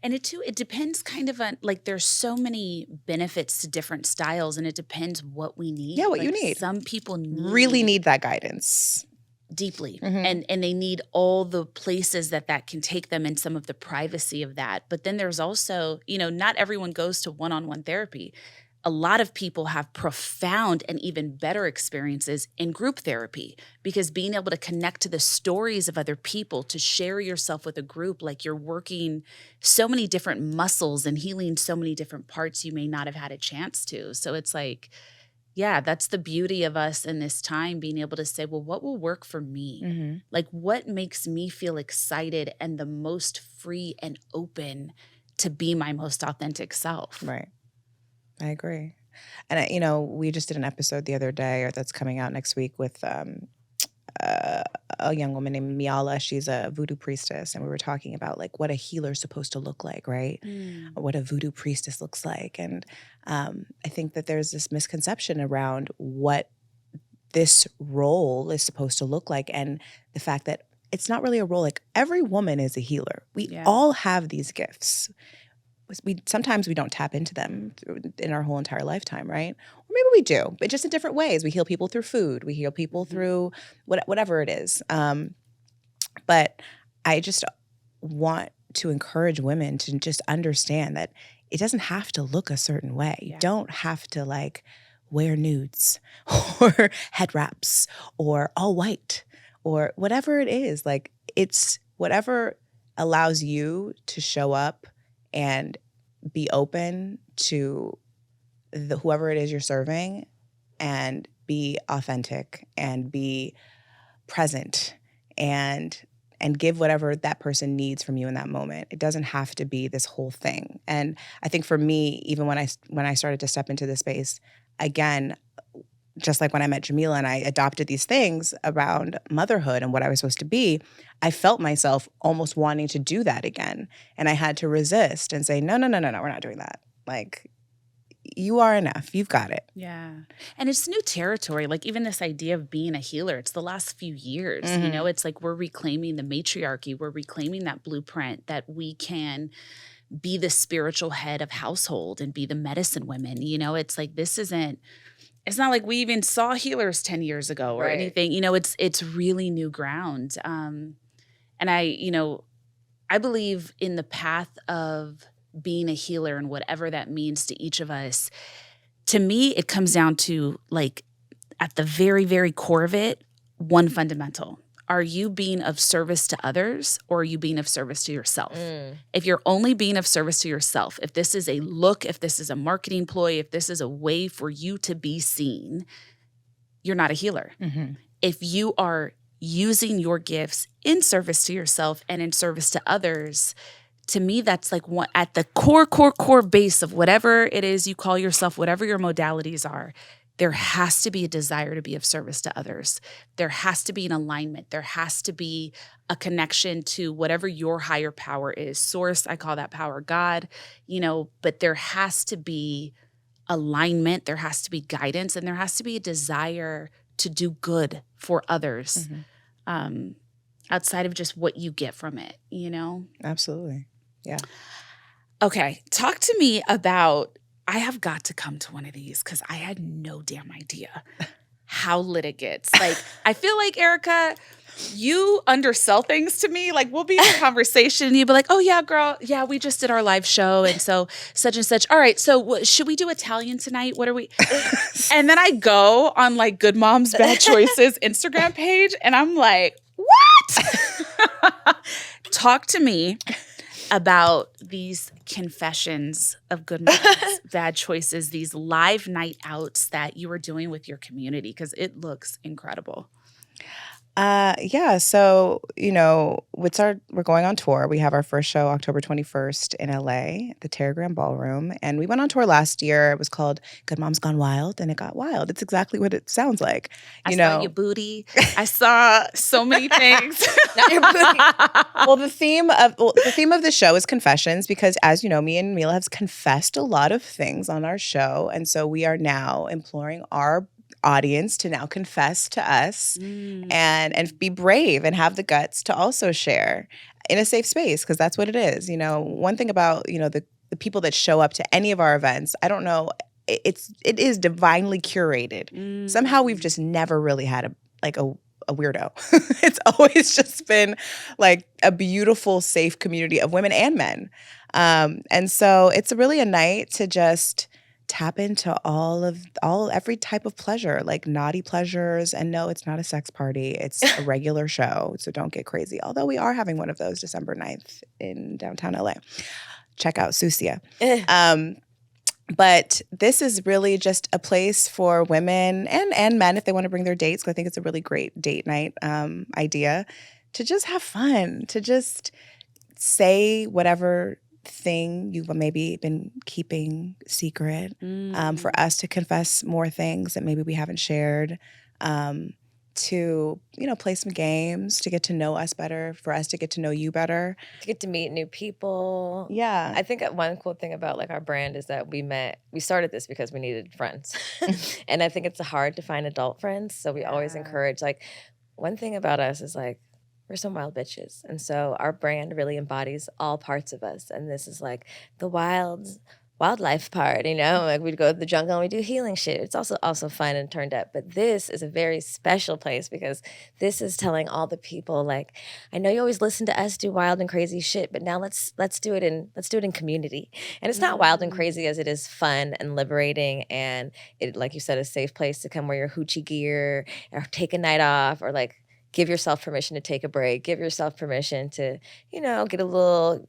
And it depends kind of on, like, there's so many benefits to different styles, and it depends what we need. Yeah, what like, you need. Some people really need that guidance. Deeply. And they need all the places that can take them and some of the privacy of that. But then there's also, not everyone goes to one-on-one therapy. A lot of people have profound and even better experiences in group therapy, because being able to connect to the stories of other people, to share yourself with a group, like, you're working so many different muscles and healing so many different parts you may not have had a chance to. So it's like, yeah, that's the beauty of us in this time, being able to say, well, what will work for me? Like, what makes me feel excited and the most free and open to be my most authentic self? Right. I agree. And, we just did an episode the other day, or that's coming out next week, with a young woman named Milah. She's a voodoo priestess. And we were talking about like what a healer's supposed to look like, right? Or what a voodoo priestess looks like. And I think that there's this misconception around what this role is supposed to look like. And the fact that it's not really a role. Like, every woman is a healer. We all have these gifts. sometimes we don't tap into them in our whole entire lifetime, right? Or maybe we do, but just in different ways. We heal people through food. We heal people through whatever it is. But I just want to encourage women to just understand that it doesn't have to look a certain way. You don't have to like wear nudes or head wraps or all white or whatever it is. Like it's whatever allows you to show up and be open to whoever it is you're serving and be authentic and be present and give whatever that person needs from you in that moment. It doesn't have to be this whole thing. And I think for me, even when I started to step into this space, again, just like when I met Jamilah and I adopted these things around motherhood and what I was supposed to be, I felt myself almost wanting to do that again. And I had to resist and say, no, we're not doing that. Like, you are enough. You've got it. Yeah. And it's new territory. Like even this idea of being a healer, it's the last few years, you know, it's like we're reclaiming the matriarchy. We're reclaiming that blueprint that we can be the spiritual head of household and be the medicine women. You know, it's like it's not like we even saw healers 10 years ago or anything. You know, it's really new ground. And I believe in the path of being a healer and whatever that means to each of us. To me, it comes down to like at the very, very core of it, one fundamental. Are you being of service to others or are you being of service to yourself? If you're only being of service to yourself, if this is a look, if this is a marketing ploy, if this is a way for you to be seen, you're not a healer. If you are using your gifts in service to yourself and in service to others, to me, that's like one, at the core base of whatever it is you call yourself, whatever your modalities are, there has to be a desire to be of service to others. There has to be an alignment. There has to be a connection to whatever your higher power is. Source, I call that power God, you know, but there has to be alignment. There has to be guidance, and there has to be a desire to do good for others outside of just what you get from it, you know? Absolutely. Yeah. Okay. Talk to me about, I have got to come to one of these because I had no damn idea how lit it gets. Like, I feel like, Erica, you undersell things to me. Like, we'll be in a conversation and you'll be like, oh, yeah, girl. Yeah, we just did our live show. And so such and such. All right. So should we do Italian tonight? What are we? And then I go on like Good Moms Bad Choices Instagram page and I'm like, what? Talk to me about these confessions of good moms, bad choices, these live night outs that you are doing with your community, because it looks incredible. Yeah. So, you know, we're going on tour. We have our first show October 21st in LA at the Terragram Ballroom. And we went on tour last year. It was called Good Moms Gone Wild, and it got wild. It's exactly what it sounds like. I saw your booty. I saw so many things. Not your booty. Well, the theme of the show is confessions, because as you know, me and Milah have confessed a lot of things on our show. And so we are now imploring our audience to now confess to us and be brave and have the guts to also share in a safe space, because that's what it is. You know, one thing about, you know, the people that show up to any of our events, I don't know, it is divinely curated. Somehow we've just never really had a weirdo. It's always just been like a beautiful, safe community of women and men. And so it's really a night to just tap into every type of pleasure, like naughty pleasures. And no, it's not a sex party. It's a regular show. So don't get crazy. Although we are having one of those December 9th in downtown LA. Check out Susia. But this is really just a place for women and men if they want to bring their dates. 'Cause I think it's a really great date night idea to just have fun, to just say whatever thing you've maybe been keeping secret, for us to confess more things that maybe we haven't shared, to, you know, play some games, to get to know us better, for us to get to know you better. To get to meet new people. Yeah. I think one cool thing about like our brand is that we started this because we needed friends. And I think it's hard to find adult friends. So we always encourage, like, one thing about us is like, we're some wild bitches. And so our brand really embodies all parts of us. And this is like the wildlife part, like we'd go to the jungle and we do healing shit. It's also fun and turned up. But this is a very special place because this is telling all the people, like, I know you always listen to us do wild and crazy shit, but now let's do it in community. And it's not wild and crazy as it is fun and liberating, and it, like you said, a safe place to come wear your hoochie gear or take a night off, or like give yourself permission to take a break, give yourself permission to, get a little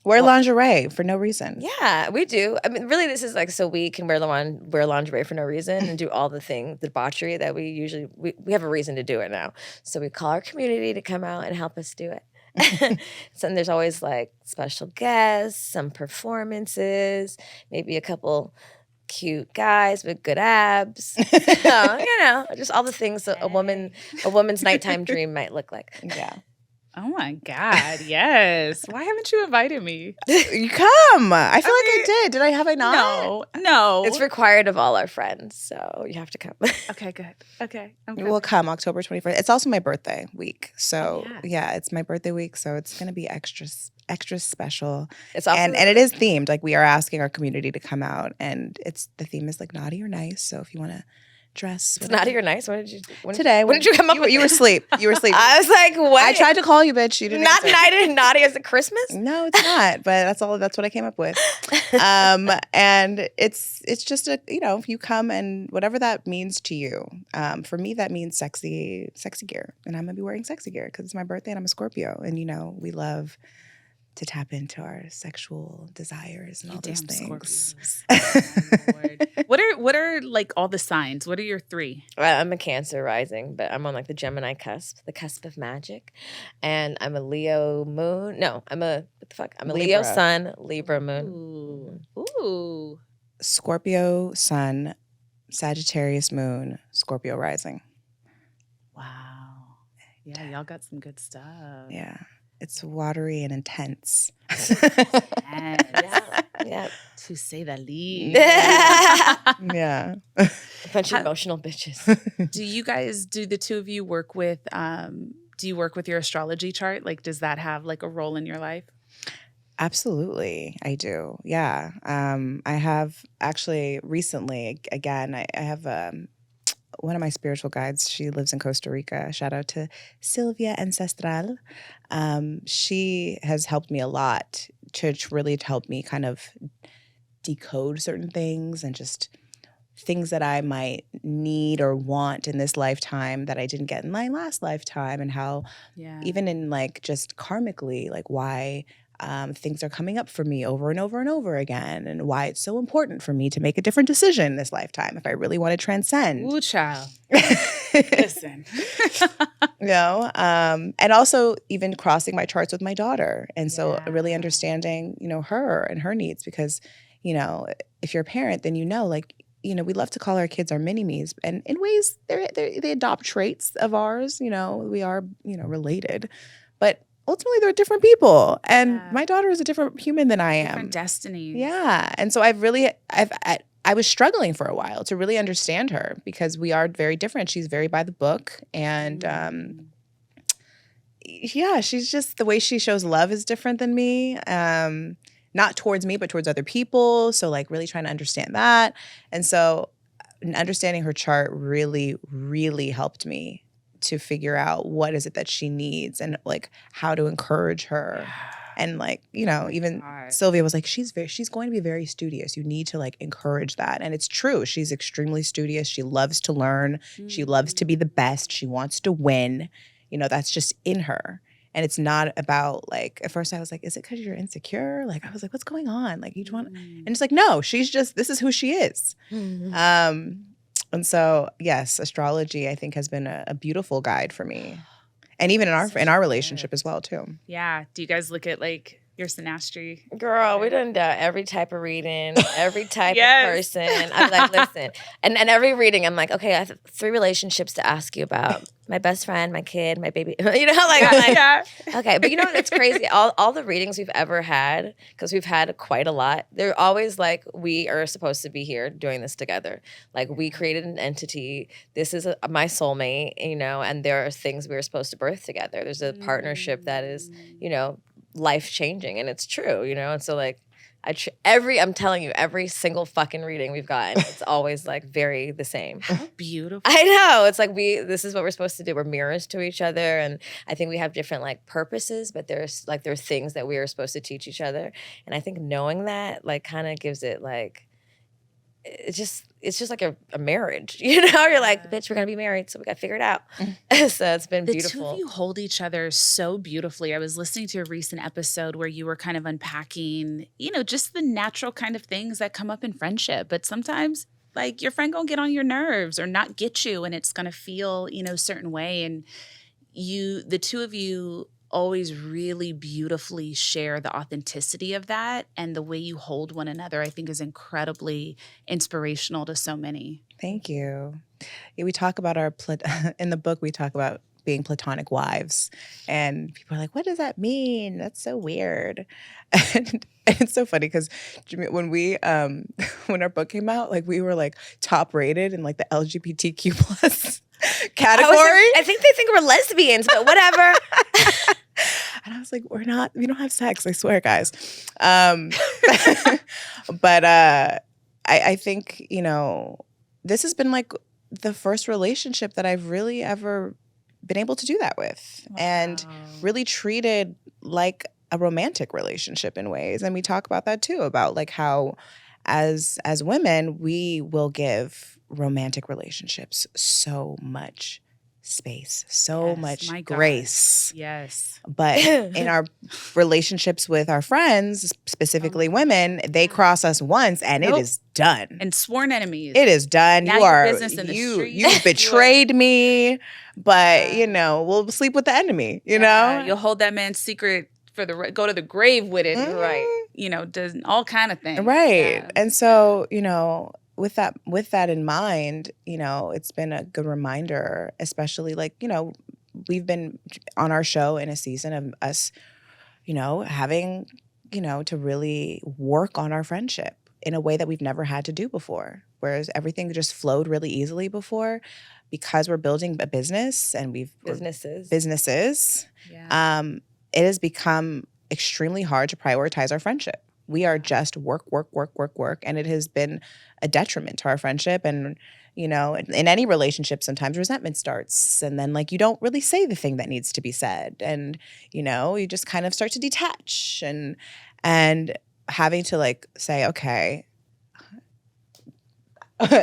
wear lingerie for no reason. Yeah, we do. I mean, really, this is like so we can wear lingerie for no reason and do all the debauchery that we usually, we have a reason to do it now. So we call our community to come out and help us do it. So there's always like special guests, some performances, maybe a couple cute guys with good abs. So, just all the things that a woman's nighttime dream might look like. Yeah. Oh my God, yes. Why haven't you invited me? You come. I feel like I did. Have I not? No. It's required of all our friends, so you have to come. Okay, good. Okay. We'll come October 21st. It's also my birthday week. So yeah, it's my birthday week. So it's going to be extra special. It's awesome. And it is themed. Like we are asking our community to come out, and the theme is like naughty or nice. So if you want to dress. It's naughty or nice? When did you come up with you were asleep. You were asleep. I was like, what? I tried to call you, bitch. You didn't Not answer. naughty as a Christmas? No, it's not. But that's what I came up with. And it's just if you come and whatever that means to you. For me, that means sexy gear. And I'm gonna be wearing sexy gear because it's my birthday and I'm a Scorpio. And we love to tap into our sexual desires and all those things. What are like all the signs? What are your 3? I'm a Cancer rising, but I'm on like the Gemini cusp, the cusp of magic. And I'm a Leo moon. No, I'm a Leo sun, Libra moon. Ooh. Scorpio sun, Sagittarius moon, Scorpio rising. Wow. Yeah, y'all got some good stuff. Yeah. It's watery and intense. Yeah. To say the least. Yeah. A bunch of emotional bitches. Do you guys, do the two of you work with, do you work with your astrology chart? Like, does that have like a role in your life? Absolutely. I do. Yeah. I have actually recently, again, I have one of my spiritual guides. She lives in Costa Rica. Shout out to Sylvia Ancestral. She has helped me a lot to really help me kind of decode certain things and just things that I might need or want in this lifetime that I didn't get in my last lifetime, and how even in like just karmically, like why things are coming up for me over and over and over again, and why it's so important for me to make a different decision this lifetime if I really want to transcend. Ooh, child. Listen. And also even crossing my charts with my daughter. And so really understanding, her and her needs, because, if you're a parent, then like, we love to call our kids our mini-me's, and in ways they adopt traits of ours. We are, related, but ultimately they're different people, and my daughter is a different human than I am. Different destinies. Yeah. And so I was struggling for a while to really understand her, because we are very different. She's very by the book, and she's just, the way she shows love is different than me. Not towards me, but towards other people. So like really trying to understand that. And so understanding her chart really, really helped me to figure out what is it that she needs, and like how to encourage her. And like, even Sylvia was like, she's going to be very studious. You need to like encourage that. And it's true. She's extremely studious. She loves to learn. She loves to be the best. She wants to win. That's just in her. And it's not about like, at first I was like, is it because you're insecure? Like, I was like, what's going on? Like, you just want, and it's like, no, this is who she is. And so, yes, astrology, I think, has been a beautiful guide for me. And even in our relationship as well, too. Yeah. Do you guys look at like your synastry? Girl, we done every type of reading, every type Yes. of person. I'm like, listen. And every reading, I'm like, okay, I have 3 relationships to ask you about. My best friend, my kid, my baby. You know, like, I'm like, Yeah. okay. But you know what? It's crazy. All the readings we've ever had, because we've had quite a lot, they're always like, we are supposed to be here doing this together. Like, we created an entity. This is my soulmate, you know, and there are things we were supposed to birth together. There's a partnership that is, you know, life changing, and it's true, you know. And so like I'm telling you, every single fucking reading we've gotten, it's always like very the same. How beautiful. I know. It's like this is what we're supposed to do. We're mirrors to each other, and I think we have different like purposes, but there's things that we are supposed to teach each other. And I think knowing that like kind of gives it like it's just like a marriage, you know? You're like, bitch, we're gonna be married, so we gotta figure it out. So it's been beautiful. The two of you hold each other so beautifully. I was listening to a recent episode where you were kind of unpacking, you know, just the natural kind of things that come up in friendship. But sometimes like your friend gonna get on your nerves or not get you, and it's gonna feel, you know, a certain way. And the two of you always really beautifully share the authenticity of that, and the way you hold one another, I think, is incredibly inspirational to so many. Thank you. Yeah, we talk about in the book, we talk about being platonic wives, and people are like, what does that mean? That's so weird. And it's so funny because when when our book came out, like we were like top rated in like the LGBTQ plus category. I think they think we're lesbians, but whatever. And I was like, we don't have sex, I swear, guys. But I think, you know, this has been like the first relationship that I've really ever been able to do that with. Wow. And really treated like a romantic relationship in ways. And we talk about that too, about like how as women, we will give romantic relationships so much space, so much grace. Yes. But in our relationships with our friends, specifically women, they cross us once and it is done. And sworn enemies. It is done. Now business in the street. You betrayed me, but you know, we'll sleep with the enemy, you know? You'll hold that man's secret go to the grave with it. Right. You know, does all kind of things. Right. Yeah. And so, you know, with that in mind, you know, it's been a good reminder, especially like, you know, we've been on our show in a season of us, you know, having, you know, to really work on our friendship in a way that we've never had to do before. Whereas everything just flowed really easily before, because we're building a business and businesses. Yeah. It has become extremely hard to prioritize our friendship. We are just work. And it has been a detriment to our friendship. And, you know, in any relationship, sometimes resentment starts. And then, like, you don't really say the thing that needs to be said. And, you know, you just kind of start to detach. And having to, like, say, okay,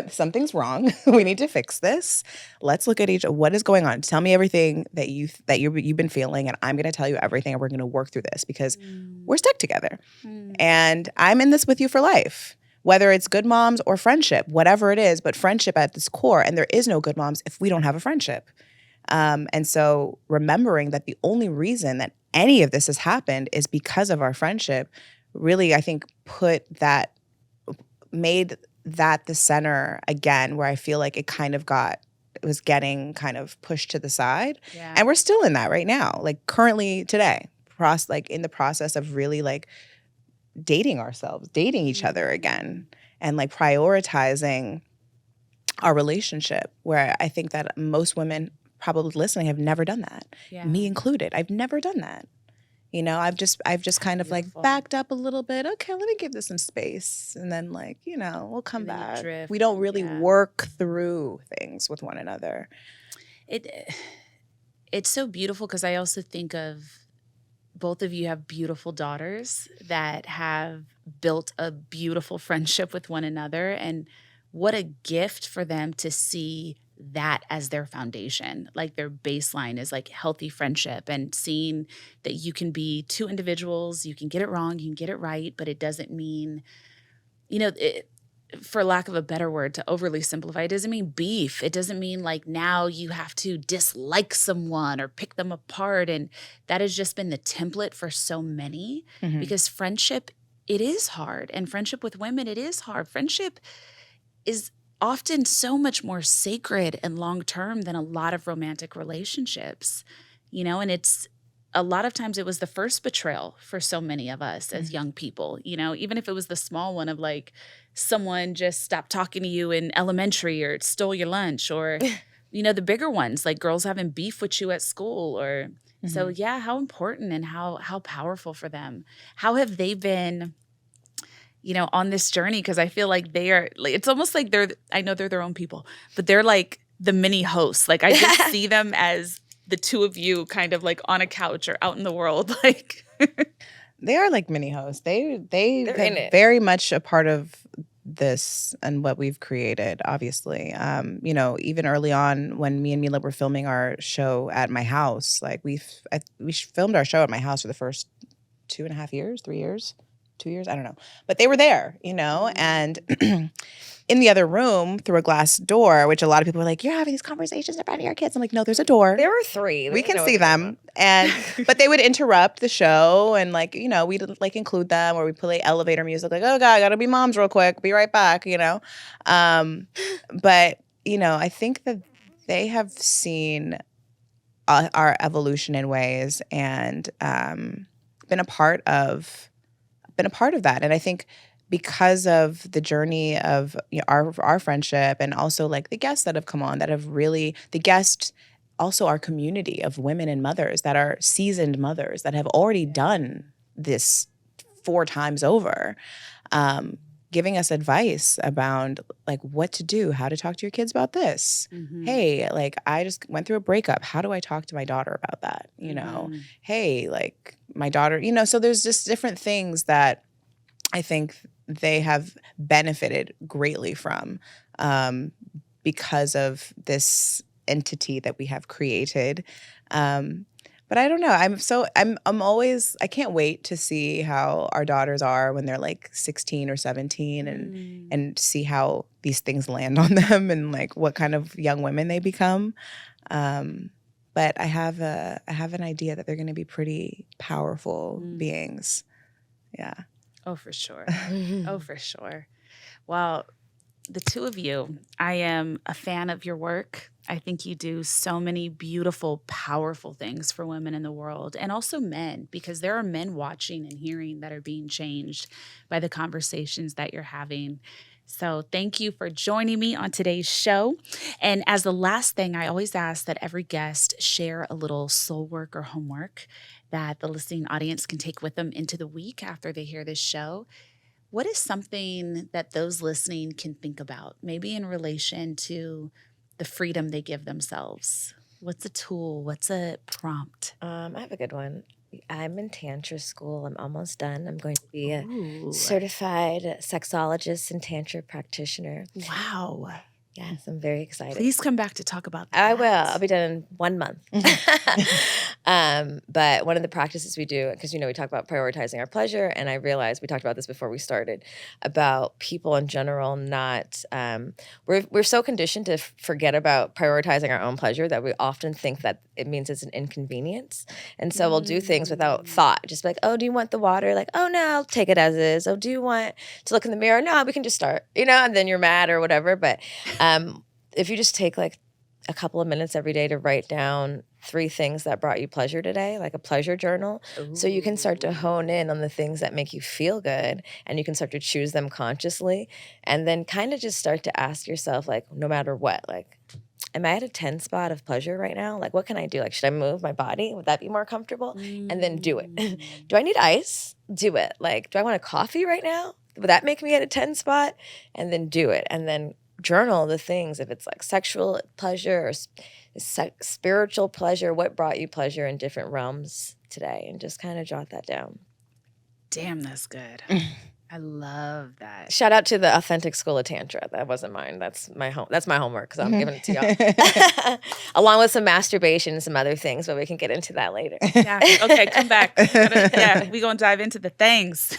something's wrong. We need to fix this. Let's look at what is going on. Tell me everything that you've been feeling, and I'm going to tell you everything, and we're going to work through this because we're stuck together. And I'm in this with you for life, whether it's good moms or friendship, whatever it is, but friendship at its core. And there is no good moms if we don't have a friendship. And so remembering that the only reason that any of this has happened is because of our friendship, really, I think, made that the center again, where I feel like it was getting kind of pushed to the side. Yeah. And we're still in that right now, like currently today, like in the process of really like dating each other again, and like prioritizing our relationship, where I think that most women probably listening have never done that. Yeah. Me included. I've never done that. You know, I've just kind of like backed up a little bit. Okay, let me give this some space. And then, like, you know, we'll come back. We don't really work through things with one another. It's so beautiful because I also think of both of you have beautiful daughters that have built a beautiful friendship with one another. And what a gift for them to see that as their foundation. Like their baseline is like healthy friendship, and seeing that you can be two individuals, you can get it wrong, you can get it right, but it doesn't mean, you know, for lack of a better word, to overly simplify, it doesn't mean beef. It doesn't mean like now you have to dislike someone or pick them apart. And that has just been the template for so many, because friendship, it is hard. And friendship with women, it is hard. Friendship is often so much more sacred and long-term than a lot of romantic relationships, and it's a lot of times it was the first betrayal for so many of us as young people, even if it was the small one of like someone just stopped talking to you in elementary or stole your lunch, or, the bigger ones like girls having beef with you at school, or so, yeah, how important and how powerful for them. How have they been, on this journey? Because I feel like they are, like, it's almost like I know they're their own people, but they're like the mini hosts. Like I just see them as the two of you kind of like on a couch or out in the world. Like they are like mini hosts. They're in very much a part of this and what we've created, obviously. Even early on when me and Milah were filming our show at my house, like we filmed our show at my house for the first 2.5 years, 3 years, 2 years, I don't know. But they were there, and in the other room through a glass door, which a lot of people are like, you're having these conversations about your kids. I'm like, no, there's a door. There were 3. We can see them. But they would interrupt the show and like, we'd like include them, or we play elevator music like, oh God, I gotta be moms real quick. Be right back, But, I think that they have seen our evolution in ways and been a part of that. And I think because of the journey of our friendship, and also like the guests that have come on that have really, the guests, also our community of women and mothers that are seasoned mothers that have already done this 4 times over, giving us advice about like what to do, how to talk to your kids about this. Hey, like I just went through a breakup. How do I talk to my daughter about that? Hey, like my daughter, so there's just different things that I think they have benefited greatly from because of this entity that we have created. But I don't know. I'm always, I can't wait to see how our daughters are when they're like 16 or 17 and see how these things land on them and like what kind of young women they become. But I have an idea that they're going to be pretty powerful beings. Yeah. Oh, for sure. Oh, for sure. Well, the two of you, I am a fan of your work. I think you do so many beautiful, powerful things for women in the world, and also men, because there are men watching and hearing that are being changed by the conversations that you're having. So thank you for joining me on today's show. And as the last thing, I always ask that every guest share a little soul work or homework that the listening audience can take with them into the week after they hear this show. What is something that those listening can think about, maybe in relation to the freedom they give themselves? What's a tool? What's a prompt? I have a good one. I'm in Tantra school. I'm almost done. I'm going to be a certified sexologist and Tantra practitioner. Wow. Yes, I'm very excited. Please come back to talk about that. I will. I'll be done in 1 month. But one of the practices we do, because, we talk about prioritizing our pleasure, and I realized we talked about this before we started, about people in general not, we're so conditioned to forget about prioritizing our own pleasure that we often think that it means it's an inconvenience. And so we'll do things without thought. Just like, oh, do you want the water? Like, oh, no, I'll take it as is. Oh, do you want to look in the mirror? No, we can just start, and then you're mad or whatever. But if you just take like a couple of minutes every day to write down 3 things that brought you pleasure today, like a pleasure journal, so you can start to hone in on the things that make you feel good, and you can start to choose them consciously, and then kind of just start to ask yourself, like, no matter what, like, am I at a 10 spot of pleasure right now? Like, what can I do? Like, should I move my body? Would that be more comfortable? And then do it. Do I need ice? Do it. Like, do I want a coffee right now? Would that make me at a 10 spot? And then do it. And then journal the things, if it's like sexual pleasure or spiritual pleasure, what brought you pleasure in different realms today, and just kind of jot that down. Damn, that's good. I love that. Shout out to the Authentic School of Tantra. That wasn't mine. That's my homework, because I'm giving it to y'all. Along with some masturbation and some other things, but we can get into that later. Yeah. Okay, come back. Yeah, we're going to dive into the things.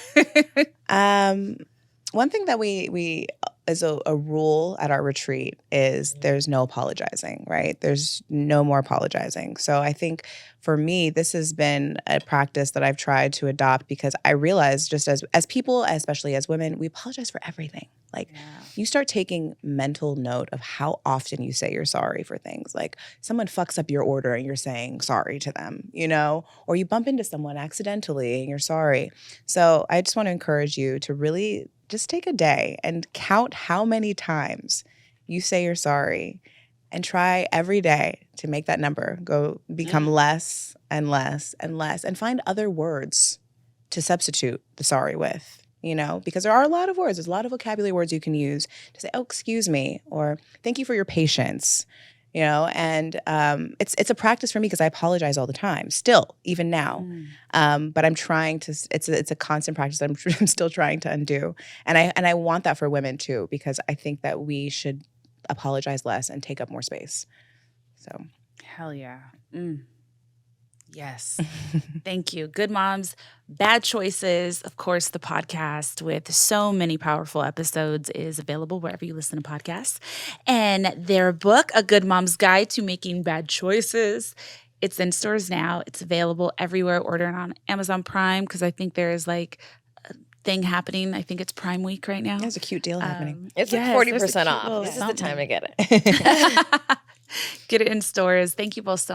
One thing that we a rule at our retreat is there's no apologizing, right? There's no more apologizing. So I think for me, this has been a practice that I've tried to adopt because I realize just as people, especially as women, we apologize for everything. Like you start taking mental note of how often you say you're sorry for things. Like someone fucks up your order and you're saying sorry to them, you know, or you bump into someone accidentally and you're sorry. So I just want to encourage you to really just take a day and count how many times you say you're sorry and try every day to make that number become less and less and less and find other words to substitute the sorry with, you know, because there are a lot of words. There's a lot of vocabulary words you can use to say, oh, excuse me, or thank you for your patience, you know, and it's a practice for me because I apologize all the time, still, even now. But I'm trying to. It's a constant practice that I'm still trying to undo, and I want that for women too because I think that we should apologize less and take up more space. So, hell yeah. Yes. Thank you. Good Moms, Bad Choices. Of course, the podcast with so many powerful episodes is available wherever you listen to podcasts. And their book, A Good Mom's Guide to Making Bad Choices, it's in stores now. It's available everywhere. Order it on Amazon Prime because I think there is like a thing happening. I think it's Prime Week right now. There's a cute deal happening. It's like 40% off. This is the time to get it. Get it in stores. Thank you both so much.